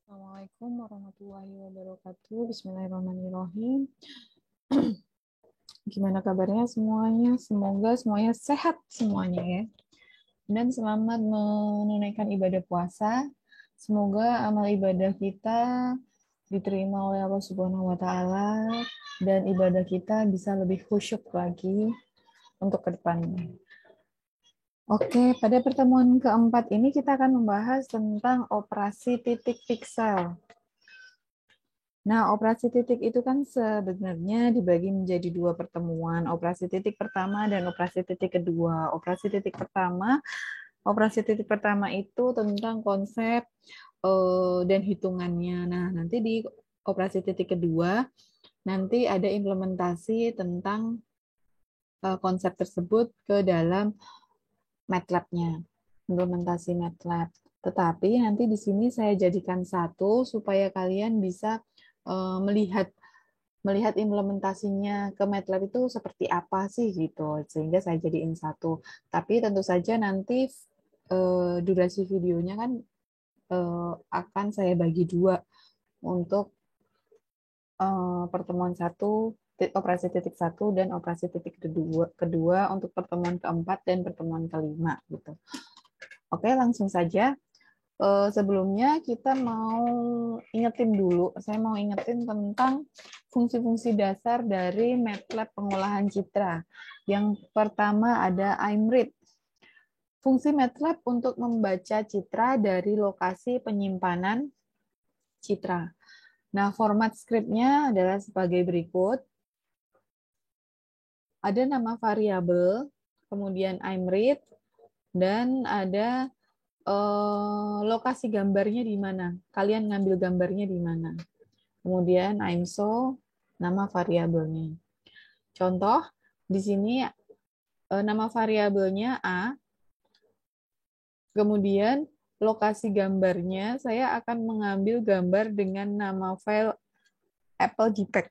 Assalamualaikum warahmatullahi wabarakatuh. Bismillahirrahmanirrahim. Gimana kabarnya semuanya? Semoga semuanya sehat semuanya ya. Dan selamat menunaikan ibadah puasa. Semoga amal ibadah kita diterima oleh Allah Subhanahu wa taala dan ibadah kita bisa lebih khusyuk lagi untuk ke depannya. Oke, pada pertemuan keempat ini kita akan membahas tentang operasi titik piksel. Nah, operasi titik itu kan sebenarnya dibagi menjadi dua pertemuan, operasi titik pertama dan operasi titik kedua. Operasi titik pertama itu tentang konsep dan hitungannya. Nah, nanti di operasi titik kedua, nanti ada implementasi tentang konsep tersebut ke dalam MATLAB-nya, implementasi MATLAB. Tetapi nanti di sini saya jadikan satu supaya kalian bisa melihat implementasinya ke MATLAB itu seperti apa sih gitu, sehingga saya jadiin satu. Tapi tentu saja nanti durasi videonya kan akan saya bagi dua untuk pertemuan satu, operasi titik satu dan operasi titik kedua untuk pertemuan keempat dan pertemuan kelima gitu. Oke, langsung saja. Sebelumnya kita mau saya mau ingetin tentang fungsi-fungsi dasar dari MATLAB pengolahan citra. Yang pertama ada IMRIT. Fungsi MATLAB untuk membaca citra dari lokasi penyimpanan citra. Nah, format skripnya adalah sebagai berikut. Ada nama variabel, kemudian IMRIT, dan ada lokasi gambarnya di mana. Kalian ngambil gambarnya di mana. Kemudian IMSO, nama variabelnya. Contoh, di sini nama variabelnya A, kemudian lokasi gambarnya, saya akan mengambil gambar dengan nama file Apple JPEG.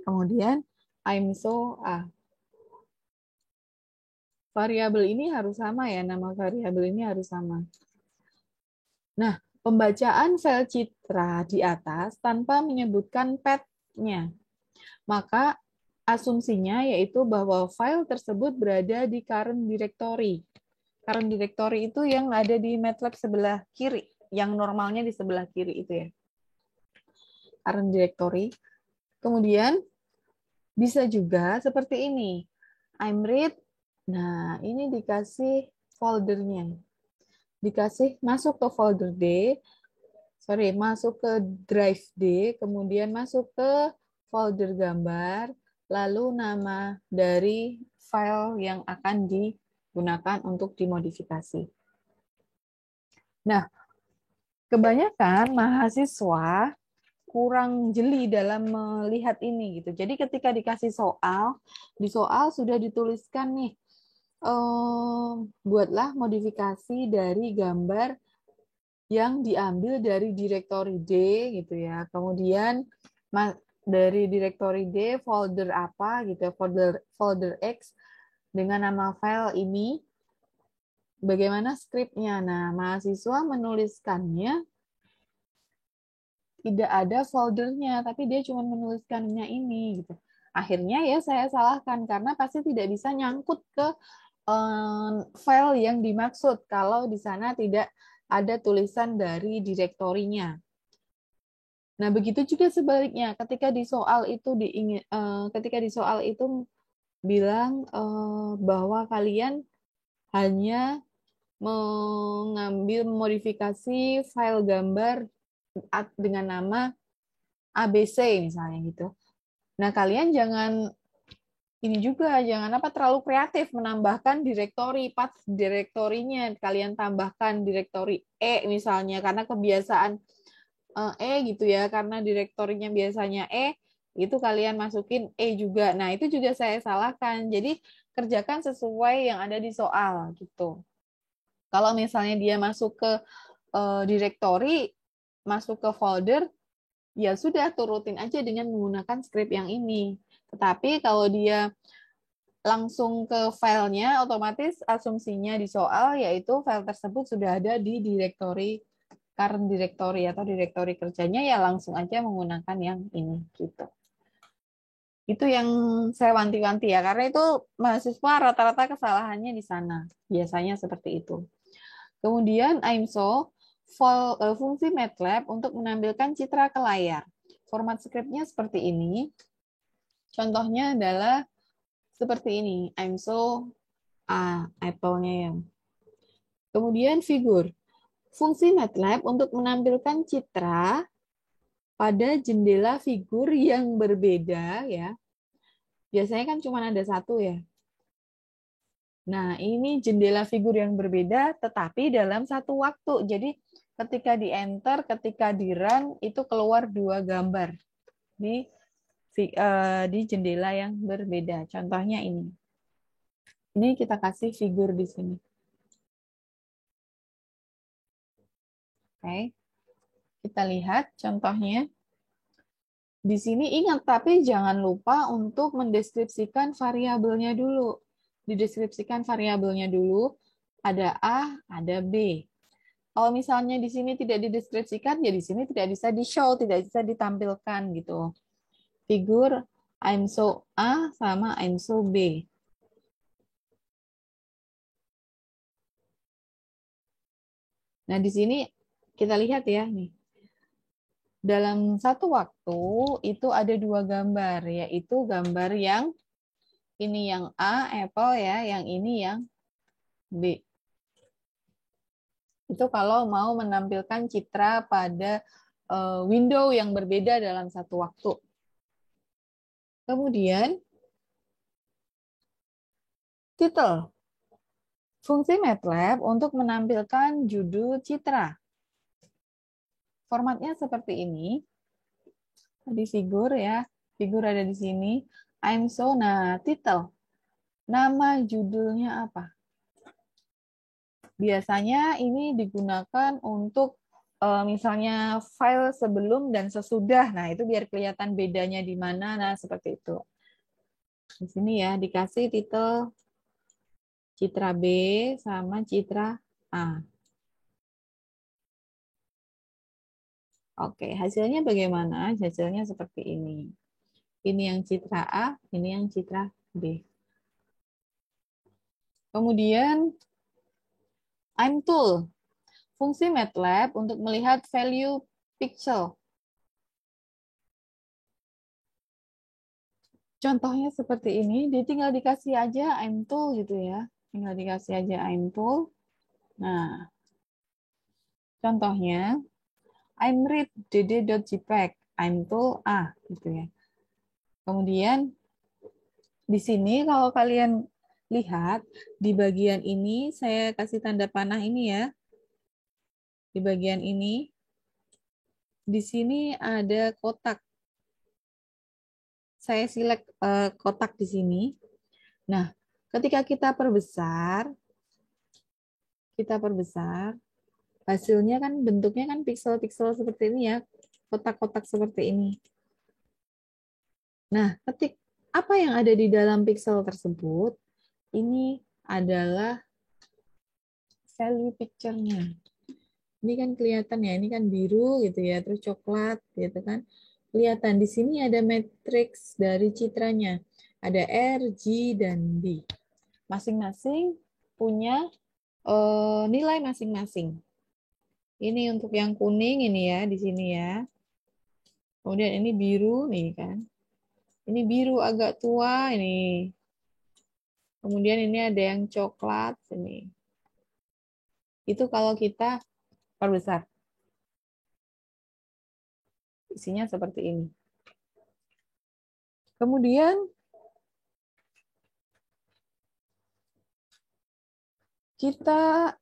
Kemudian IMSO A. Variabel ini harus sama ya, nama variabel ini harus sama. Nah, pembacaan file citra di atas tanpa menyebutkan path-nya. Maka asumsinya yaitu bahwa file tersebut berada di current directory. Current directory itu yang ada di MATLAB sebelah kiri, yang normalnya di sebelah kiri itu ya. Current directory. Kemudian bisa juga seperti ini. IMRIT. Nah, ini dikasih foldernya. Dikasih masuk ke folder D, masuk ke drive D, kemudian masuk ke folder gambar, lalu nama dari file yang akan digunakan untuk dimodifikasi. Nah, kebanyakan mahasiswa kurang jeli dalam melihat ini gitu. Jadi ketika dikasih soal, di soal sudah dituliskan nih, buatlah modifikasi dari gambar yang diambil dari direktori D gitu ya. Kemudian dari direktori D folder apa gitu, folder X dengan nama file ini. Bagaimana skripnya? Nah, mahasiswa menuliskannya tidak ada foldernya, tapi dia cuma menuliskannya ini gitu. Akhirnya ya saya salahkan karena pasti tidak bisa nyangkut ke file yang dimaksud kalau di sana tidak ada tulisan dari direktorinya. Nah, begitu juga sebaliknya ketika di soal itu bilang bahwa kalian hanya mengambil modifikasi file gambar dengan nama ABC misalnya gitu. Nah, kalian jangan terlalu kreatif menambahkan path direktorinya. Kalian tambahkan direktori E misalnya karena kebiasaan gitu ya, karena direktorinya biasanya itu kalian masukin juga. Nah, itu juga saya salahkan. Jadi, kerjakan sesuai yang ada di soal gitu. Kalau misalnya dia masuk ke direktori, masuk ke folder, ya sudah turutin aja dengan menggunakan script yang ini. Tetapi kalau dia langsung ke filenya, otomatis asumsinya di soal yaitu file tersebut sudah ada di direktori current directory atau directory kerjanya, ya langsung aja menggunakan yang ini gitu. Itu yang saya wanti-wanti ya, karena itu mahasiswa rata-rata kesalahannya di sana. Biasanya seperti itu. Kemudian IMSO, fungsi MATLAB untuk menampilkan citra ke layar. Format script-nya seperti ini. Contohnya adalah seperti ini, IMSO Apple-nya ya. Kemudian figur. Fungsi MATLAB untuk menampilkan citra pada jendela figur yang berbeda ya. Biasanya kan cuma ada satu ya. Nah, ini jendela figur yang berbeda tetapi dalam satu waktu. Jadi ketika di-enter, ketika di-run itu keluar dua gambar di jendela yang berbeda. Contohnya ini. Ini kita kasih figur di sini. Oke. Kita lihat contohnya. Di sini ingat, tapi jangan lupa untuk mendeskripsikan variabelnya dulu. Dideskripsikan variabelnya dulu, ada A, ada B. Kalau misalnya di sini tidak dideskripsikan, ya di sini tidak bisa di-show, tidak bisa ditampilkan gitu. Figur IMSO A sama IMSO B. Nah, di sini kita lihat ya nih. Dalam satu waktu itu ada dua gambar, yaitu gambar yang ini yang A, Apple ya, yang ini yang B. Itu kalau mau menampilkan citra pada window yang berbeda dalam satu waktu. Kemudian, title. Fungsi MATLAB untuk menampilkan judul citra. Formatnya seperti ini. Di figur ya, figur ada di sini. IMSO, nah title. Nama judulnya apa? Biasanya ini digunakan untuk misalnya file sebelum dan sesudah. Nah, itu biar kelihatan bedanya di mana. Nah, seperti itu. Di sini ya, dikasih titel citra B sama citra A. Oke, hasilnya bagaimana? Hasilnya seperti ini. Ini yang citra A, ini yang citra B. Kemudian, IMTool. Fungsi MATLAB untuk melihat value pixel. Contohnya seperti ini, dia tinggal dikasih aja IMTool gitu ya. Tinggal dikasih aja IMTool. Nah, contohnya, IMRead dd.jpg, IMTool A gitu ya. Kemudian di sini kalau kalian lihat di bagian ini saya kasih tanda panah ini ya. Di bagian ini di sini ada kotak. Saya select kotak di sini. Nah, ketika kita perbesar hasilnya kan bentuknya kan pixel-pixel seperti ini ya, kotak-kotak seperti ini. Nah, apa yang ada di dalam pixel tersebut, ini adalah value picture-nya. Ini kan kelihatan ya, ini kan biru gitu ya, terus coklat gitu kan. Kelihatan di sini ada matriks dari citranya. Ada R, G, dan B. Masing-masing punya nilai masing-masing. Ini untuk yang kuning ini ya, di sini ya. Kemudian ini biru nih kan. Ini biru agak tua ini. Kemudian ini ada yang coklat ini. Itu kalau kita perbesar. Isinya seperti ini. Kemudian kita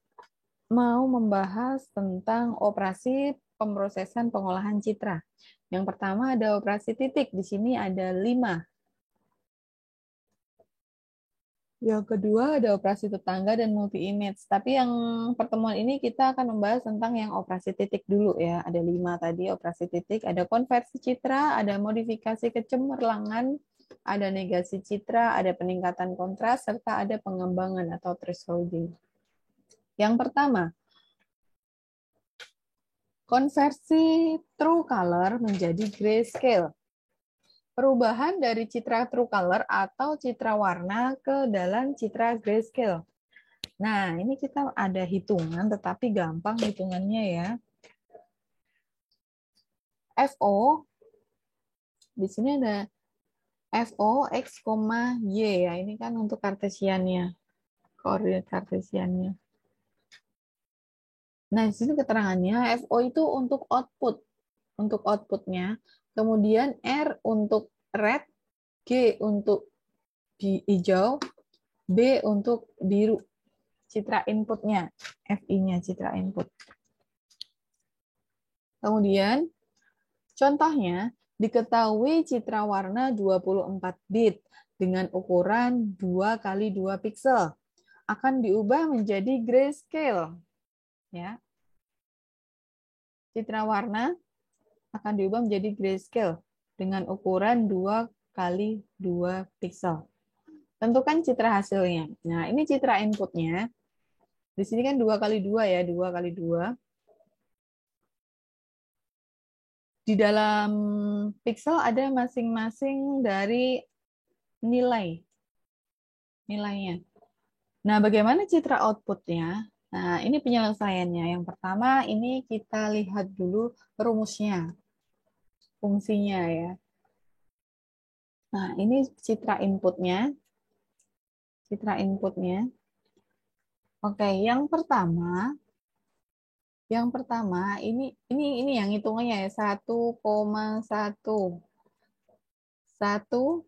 mau membahas tentang operasi pemrosesan pengolahan citra. Yang pertama ada operasi titik. Di sini ada 5. Yang kedua ada operasi tetangga dan multi-image. Tapi yang pertemuan ini kita akan membahas tentang yang operasi titik dulu ya. Ada 5 tadi operasi titik. Ada konversi citra, ada modifikasi kecemerlangan, ada negasi citra, ada peningkatan kontras, serta ada pengembangan atau thresholding. Yang pertama, Konversi true color menjadi grayscale. Perubahan dari citra true color atau citra warna ke dalam citra grayscale. Nah, ini kita ada hitungan, tetapi gampang hitungannya ya. FO, di sini ada FO X, Y ya. Ini kan untuk kartesiannya, koordinat kartesiannya. Nah, di sini keterangannya FO itu untuk outputnya. Kemudian R untuk red, G untuk hijau, B untuk biru. Citra inputnya, FI-nya citra input. Kemudian, contohnya, diketahui citra warna 24 bit dengan ukuran 2 kali 2 piksel. Akan diubah menjadi grayscale. Ya. Citra warna akan diubah menjadi grayscale dengan ukuran 2 kali 2 piksel. Tentukan citra hasilnya. Nah, ini citra inputnya. Di sini kan 2 kali 2 ya, 2 kali 2. Di dalam piksel ada masing-masing dari nilainya. Nah, bagaimana citra outputnya? Nah, ini penyelesaiannya. Yang pertama, ini kita lihat dulu rumusnya, fungsinya ya. Nah, ini citra inputnya. Citra inputnya. Oke, yang pertama ini yang hitungannya ya 1,1. 1,2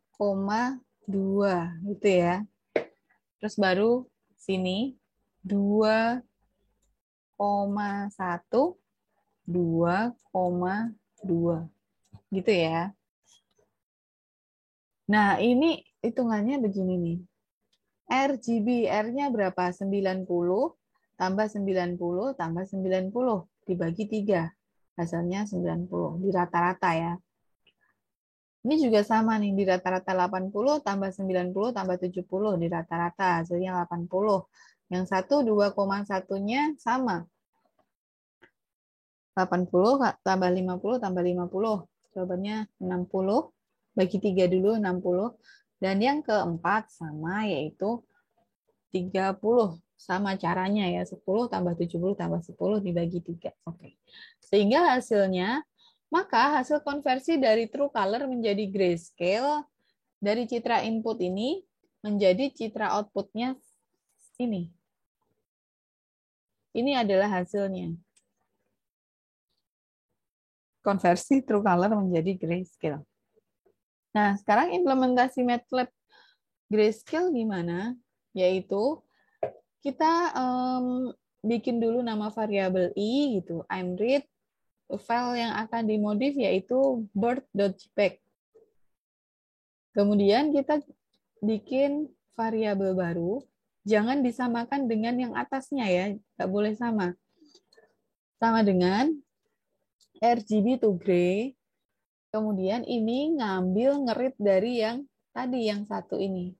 gitu ya. Terus baru sini 2,1, 2,2 gitu ya. Nah, ini hitungannya begini nih. RGB, R-nya berapa? 90 tambah 90 tambah 90 dibagi 3. Hasilnya 90 di rata-rata ya. Ini juga sama nih, di rata-rata 80 tambah 90 tambah 70 di rata-rata hasilnya 80. Yang satu 2,1-nya sama. 80 tambah 50 tambah 50. Jawabannya 60. Bagi 3 dulu 60. Dan yang keempat sama yaitu 30. Sama caranya ya, 10 tambah 70 tambah 10 dibagi 3. Oke. Sehingga hasilnya, maka hasil konversi dari true color menjadi grayscale dari citra input ini menjadi citra outputnya ini. Ini adalah hasilnya. Konversi true color menjadi grayscale. Nah, sekarang implementasi MATLAB grayscale gimana? Yaitu kita bikin dulu nama variabel i gitu, imread. File yang akan dimodif yaitu bird.jpg. Kemudian kita bikin variabel baru, jangan disamakan dengan yang atasnya ya, nggak boleh sama. Sama dengan RGB to gray. Kemudian ini ngambil ngerit dari yang tadi, yang satu ini.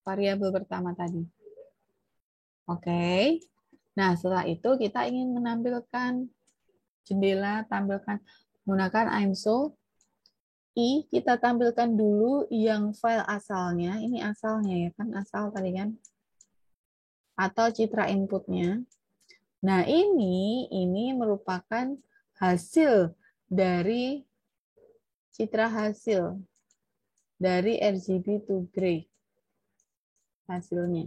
Variabel pertama tadi. Oke. Nah, setelah itu kita ingin menampilkan jendela, tampilkan menggunakan IMSO. Kita tampilkan dulu yang file asalnya. Ini asalnya ya kan, asal tadi kan. Atau citra inputnya. Nah, ini merupakan hasil dari citra hasil dari RGB to gray. Hasilnya.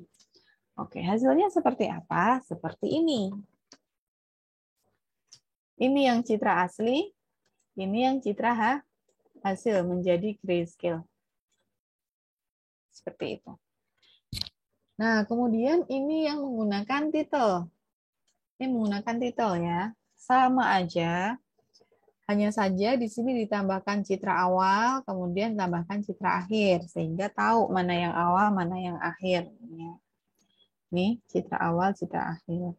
Oke, hasilnya seperti apa? Seperti ini. Ini yang citra asli, ini yang citra hasil menjadi grayscale. Seperti itu. Nah, kemudian ini yang menggunakan title. Ini menggunakan title ya. Sama aja. Hanya saja di sini ditambahkan citra awal, kemudian tambahkan citra akhir. Sehingga tahu mana yang awal, mana yang akhir. Nih, citra awal, citra akhir.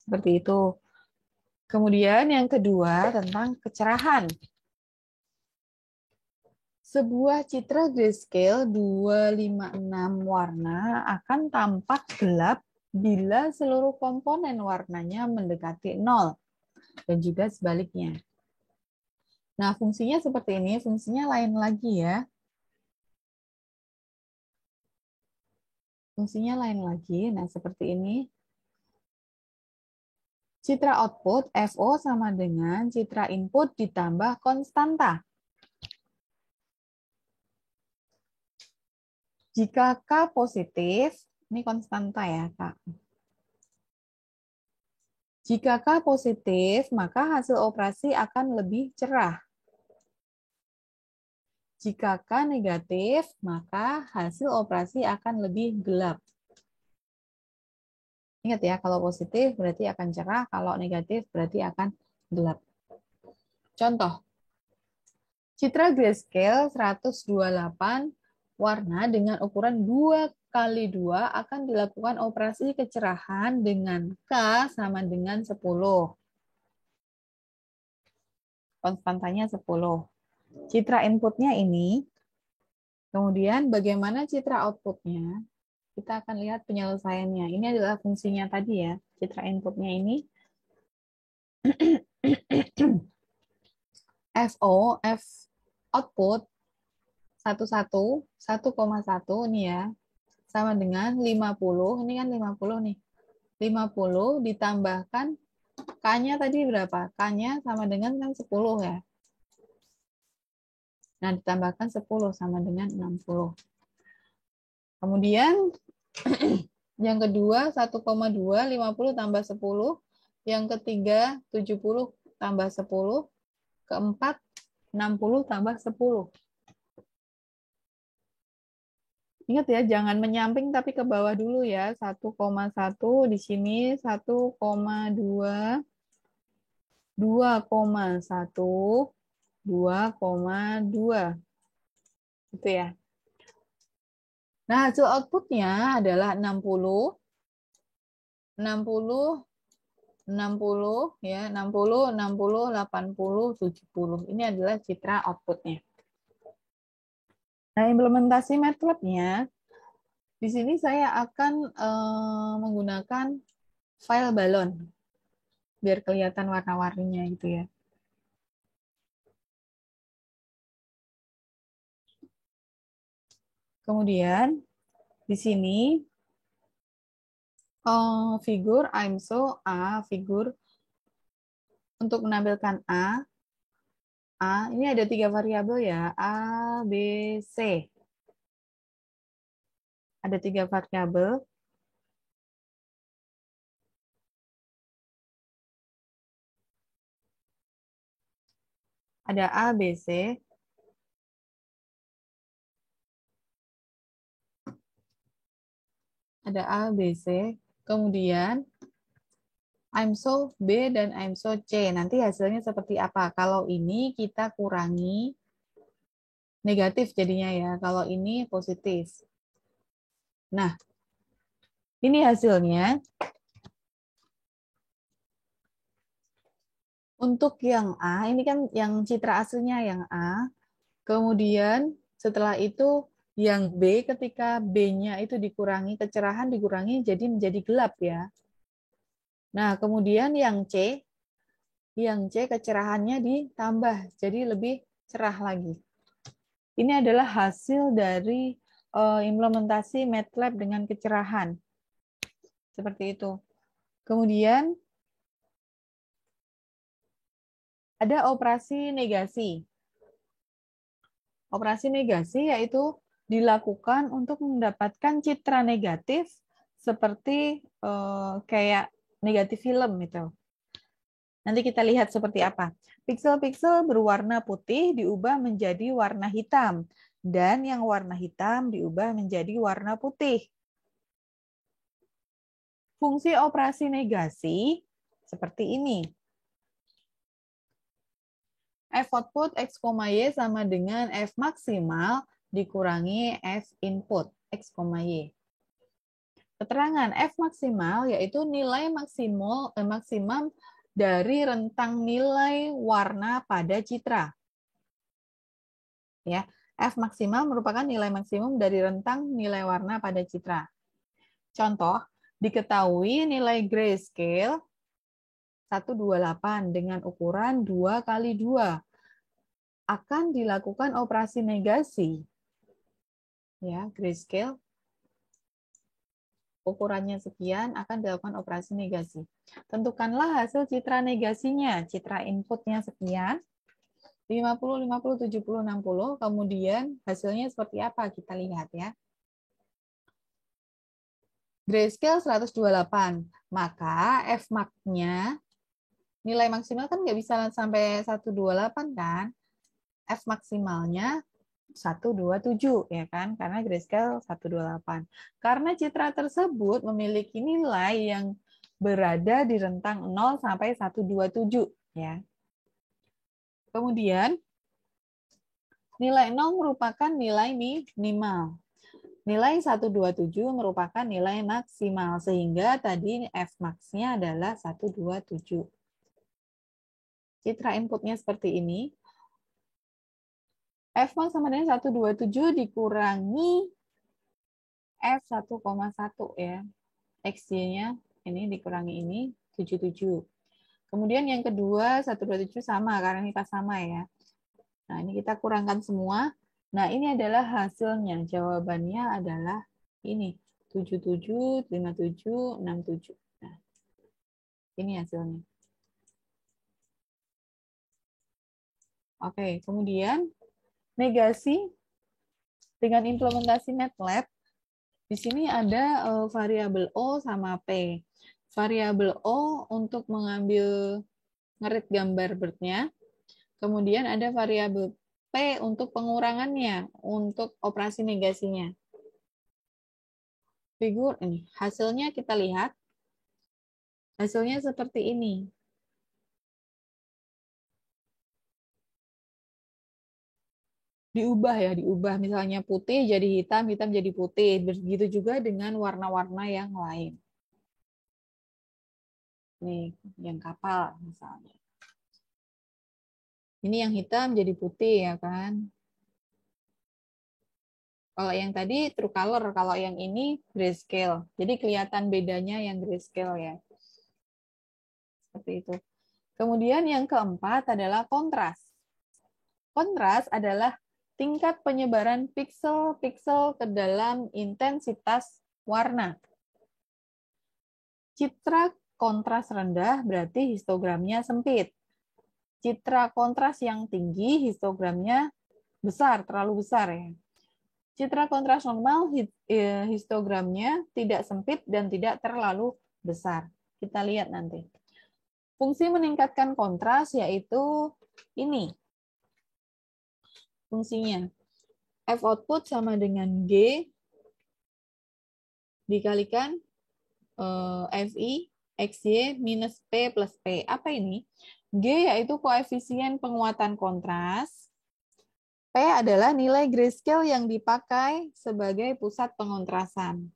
Seperti itu. Kemudian yang kedua tentang kecerahan. Sebuah citra grayscale 256 warna akan tampak gelap bila seluruh komponen warnanya mendekati 0 dan juga sebaliknya. Nah, fungsinya seperti ini, fungsinya lain lagi ya. Fungsinya lain lagi. Nah, seperti ini. Citra output FO sama dengan citra input ditambah konstanta. Jika K positif, ini konstanta ya, Kak. Jika K positif, maka hasil operasi akan lebih cerah. Jika K negatif, maka hasil operasi akan lebih gelap. Ingat ya, kalau positif berarti akan cerah, kalau negatif berarti akan gelap. Contoh, citra grayscale 128 warna dengan ukuran 2x2 akan dilakukan operasi kecerahan dengan K sama dengan 10. Konstantanya 10. Citra inputnya ini, kemudian bagaimana citra outputnya, kita akan lihat penyelesaiannya. Ini adalah fungsinya tadi ya, citra inputnya ini. FO, F output 1,1 ini ya, sama dengan 50, ini kan 50 nih. 50 ditambahkan K-nya tadi berapa? K-nya sama dengan kan 10 ya. Nah, ditambahkan 10 sama dengan 60. Kemudian yang kedua 1,2, 50 tambah 10. Yang ketiga 70 tambah 10. Keempat 60 tambah 10. Ingat ya, jangan menyamping tapi ke bawah dulu ya. 1,1 di sini, 1,2, 2,1, 2,2. Gitu ya. Nah, hasil outputnya adalah 60, 60, 60, ya, 60, 60, 80, 70. Ini adalah citra outputnya. Nah, implementasi MATLAB-nya, di sini saya akan menggunakan file balon, biar kelihatan warna-warninya gitu ya. Kemudian di sini figur IMSO A, figur untuk menampilkan A ini ada 3 variabel ya, A, B, C. Ada 3 variabel. Ada A, B, C. Ada A, B, C. Kemudian IMSO B dan IMSO C. Nanti hasilnya seperti apa? Kalau ini kita kurangi negatif jadinya ya. Kalau ini positif. Nah, ini hasilnya. Untuk yang A, ini kan yang citra aslinya yang A. Kemudian setelah itu yang B, ketika B-nya itu dikurangi, kecerahan dikurangi jadi menjadi gelap ya. Nah, kemudian yang C kecerahannya ditambah jadi lebih cerah lagi. Ini adalah hasil dari implementasi MATLAB dengan kecerahan. Seperti itu. Kemudian ada operasi negasi. Operasi negasi yaitu dilakukan untuk mendapatkan citra negatif seperti kayak negatif film gitu. Nanti kita lihat seperti apa. Piksel-piksel berwarna putih diubah menjadi warna hitam dan yang warna hitam diubah menjadi warna putih. Fungsi operasi negasi seperti ini. F output X, Y sama dengan F maksimal dikurangi F input X, Y. Keterangan F maksimal yaitu nilai maksimum dari rentang nilai warna pada citra. Ya, F maksimal merupakan nilai maksimum dari rentang nilai warna pada citra. Contoh, Diketahui nilai grayscale 128 dengan ukuran 2 kali 2. Akan dilakukan operasi negasi. Ya, grayscale ukurannya sekian, akan dilakukan operasi negasi. Tentukanlah hasil citra negasinya. Citra inputnya sekian, 50, 50, 70, 60. Kemudian hasilnya seperti apa? Kita lihat ya. Grayscale 128. Maka Fmax-nya, nilai maksimal kan nggak bisa sampai 128 kan? F maksimalnya 127 ya kan, karena grayscale 128. Karena citra tersebut memiliki nilai yang berada di rentang 0 sampai 127 ya. Kemudian nilai 0 merupakan nilai minimal. Nilai 127 merupakan nilai maksimal, sehingga tadi Fmax-nya adalah 127. Citra inputnya seperti ini. Fmax sama dengan 127 dikurangi F1,1 ya. XY-nya ini dikurangi ini 77. Kemudian yang kedua 127 sama karena ini pas sama ya. Nah, ini kita kurangkan semua. Nah, ini adalah hasilnya. Jawabannya adalah ini 77, 57, 67. Nah, ini hasilnya. Oke, kemudian negasi dengan implementasi MATLAB. Di sini ada variabel O sama P. Variabel O untuk mengambil ngerit gambar birdnya. Kemudian ada variabel P untuk pengurangannya, untuk operasi negasinya. Figur ini, hasilnya kita lihat. Hasilnya seperti ini. Diubah ya, diubah. Misalnya putih jadi hitam, hitam jadi putih. Begitu juga dengan warna-warna yang lain. Nih, yang kapal misalnya. Ini yang hitam jadi putih ya kan. Kalau yang tadi true color, kalau yang ini grayscale. Jadi kelihatan bedanya yang grayscale ya. Seperti itu. Kemudian yang keempat adalah kontras. Kontras adalah tingkat penyebaran piksel-piksel ke dalam intensitas warna. Citra kontras rendah berarti histogramnya sempit. Citra kontras yang tinggi histogramnya besar, terlalu besar ya. Citra kontras normal histogramnya tidak sempit dan tidak terlalu besar. Kita lihat nanti. Fungsi meningkatkan kontras yaitu ini. Fungsinya F output sama dengan G dikalikan FI XY minus P plus P. Apa ini? G yaitu koefisien penguatan kontras. P adalah nilai grayscale yang dipakai sebagai pusat pengontrasan.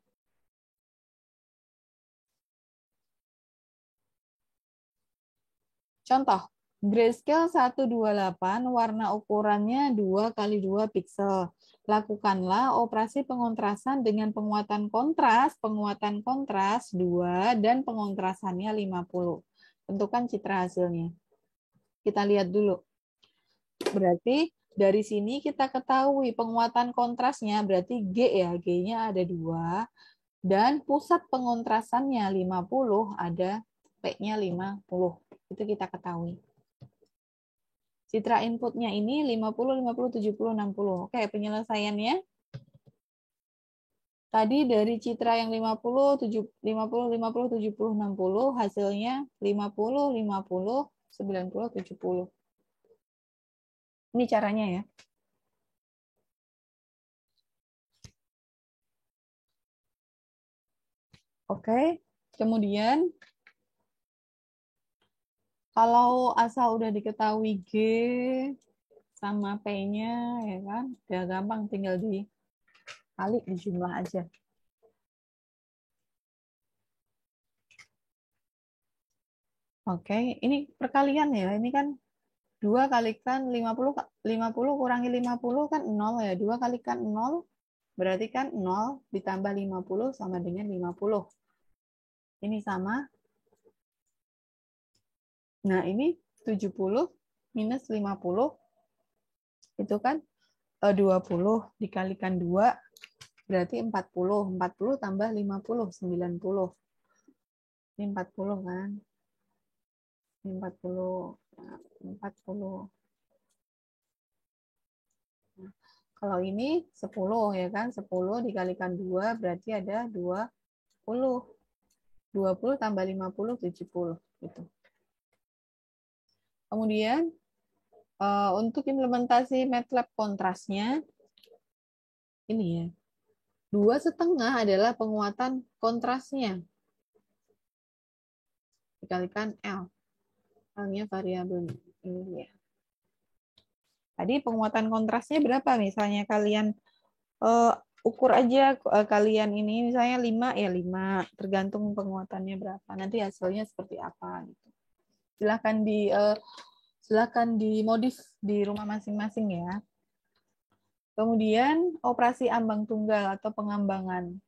Contoh, grayscale 128 warna ukurannya 2 kali 2 piksel. Lakukanlah operasi pengontrasan dengan penguatan kontras 2 dan pengontrasannya 50. Tentukan citra hasilnya. Kita lihat dulu. Berarti dari sini kita ketahui penguatan kontrasnya berarti G ya, G-nya ada 2 dan pusat pengontrasannya 50, ada P-nya 50. Itu kita ketahui. Citra inputnya ini 50, 50, 70, 60. Oke, penyelesaiannya. Tadi dari citra yang 50, 50, 50, 70, 60, hasilnya 50, 50, 90, 70. Ini caranya ya. Oke, kemudian kalau asal udah diketahui G sama P-nya, ya kan, udah gampang tinggal dikali di jumlah aja. Oke, ini perkalian ya, ini kan 2 kalikan 50, 50 kurangi 50 kan 0 ya, 2 kalikan 0, berarti kan 0 ditambah 50 sama dengan 50. Ini sama. Nah, ini 70 minus 50 itu kan 20 dikalikan 2 berarti 40. 40 tambah 50, 90. Ini 40 kan? Ini 40. Nah, 40. Nah, kalau ini 10 ya kan? 10 dikalikan 2 berarti ada 20. 20 tambah 50, 70. Gitu. Kemudian untuk implementasi MATLAB kontrasnya, ini ya, 2,5 adalah penguatan kontrasnya. Dikalikan L. L-nya variabel ini ya. Tadi penguatan kontrasnya berapa? Misalnya kalian ukur aja kalian ini, misalnya 5 ya 5, tergantung penguatannya berapa. Nanti hasilnya seperti apa gitu. Silahkan dimodif di rumah masing-masing ya. Kemudian operasi ambang tunggal atau pengambangan.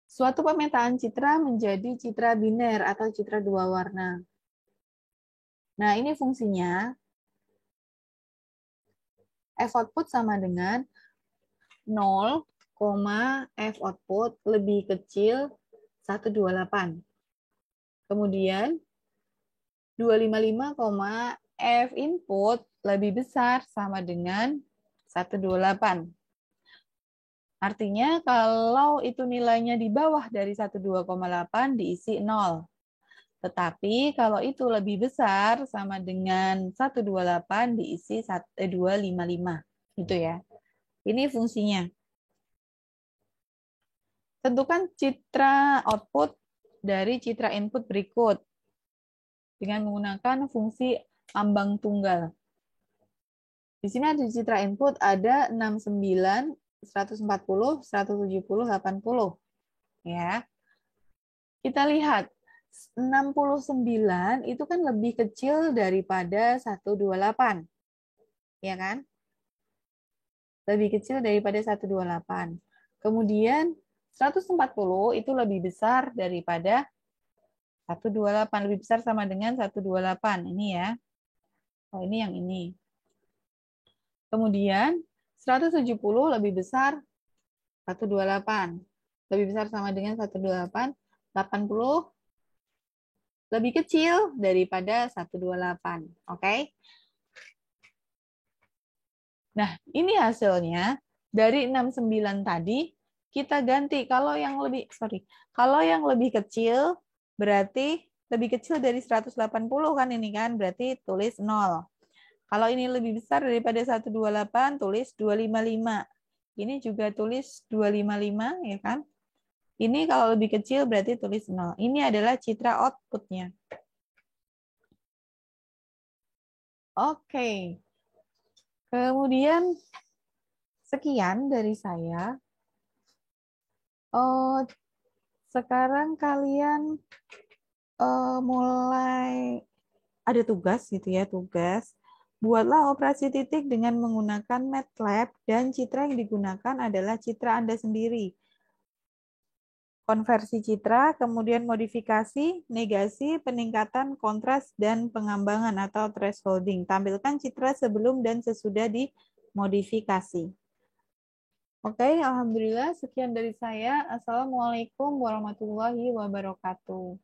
Suatu pemetaan citra menjadi citra biner atau citra dua warna. Nah, ini fungsinya F output sama dengan 0, F output lebih kecil 128. Kemudian 255, F input lebih besar sama dengan 128. Artinya kalau itu nilainya di bawah dari 12,8 diisi 0. Tetapi kalau itu lebih besar sama dengan 128 diisi 255. Gitu ya. Ini fungsinya. Tentukan citra output dari citra input berikut dengan menggunakan fungsi ambang tunggal. Di sini ada citra input ada 69, 140, 170, 80. Ya. Kita lihat 69 itu kan lebih kecil daripada 128. Ya kan? Lebih kecil daripada 128. Kemudian 140 itu lebih besar daripada 128. Lebih besar sama dengan 128. Ini ya. Oh, ini yang ini. Kemudian 170 lebih besar 128. Lebih besar sama dengan 128. 80 lebih kecil daripada 128. Oke? Nah, ini hasilnya dari 69 tadi kita ganti. Kalau yang lebih kecil berarti lebih kecil dari 180 kan ini kan, berarti tulis 0. Kalau ini lebih besar daripada 128, tulis 255. Ini juga tulis 255 ya kan? Ini kalau lebih kecil berarti tulis 0. Ini adalah citra outputnya. Oke. Kemudian sekian dari saya. Sekarang kalian mulai ada tugas gitu ya, tugas. Buatlah operasi titik dengan menggunakan MATLAB dan citra yang digunakan adalah citra Anda sendiri. Konversi citra, kemudian modifikasi, negasi, peningkatan, kontras, dan pengambangan atau thresholding. Tampilkan citra sebelum dan sesudah dimodifikasi. Oke, alhamdulillah sekian dari saya. Assalamualaikum warahmatullahi wabarakatuh.